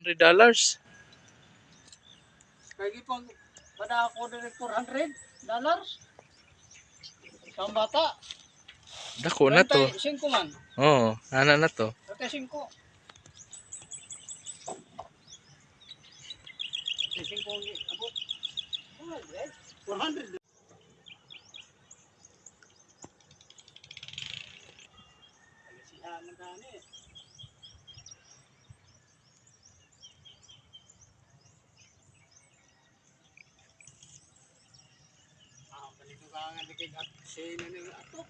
$3. Kaya pag bada ako din $400. Isang bata. Dako na to. 35 man. Oo, ana na to. 35. 35 abot. 400. Siya man dani. Ganito ka nga dikit at sin na ato.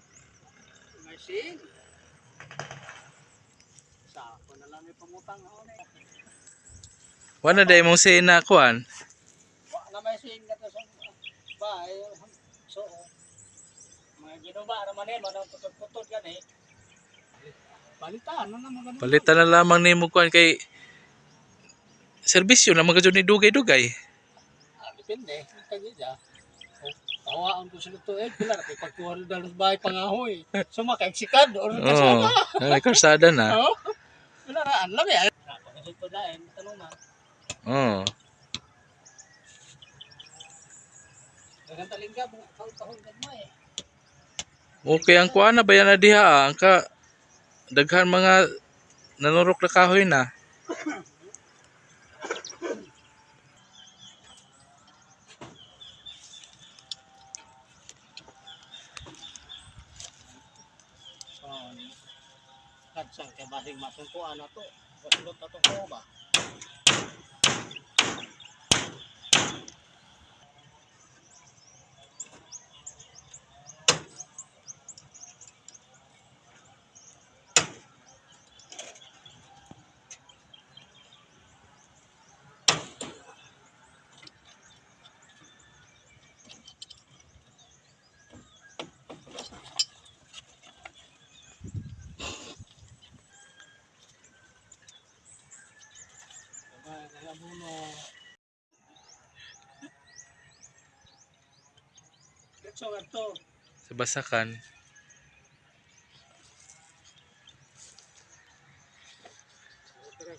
May sin. Sako na lang may pamutang ako na. Wala day mong sina kuan. Na may sin ka to sa bahay. So, mga ginuba naman eh, manang putod-putod yan eh. Palitan na naman ganun. Palitan na lamang nimo kuan kay serbisyo na magajud ni dugay-dugay. Depende. Kagida. Tawaan ko sila to eh. Pila na pagkuha na dalos bahay pangahoy. So makaiksikad. Or kasama. May karsada na. Oo. Wala na. Ang lami eh. Kapag ito dahil. Tanong na. Oo. Dagang talingga. Kahon-kahon ka mo eh. Okay, ang kuan na bayan na diha, ang ka daghan mga nanurok na kahoy na. Kadsang kaya basing matungkuan na to. Kasulot na to ko ba? Kaya muna. So ito. Sa Basakan. Tara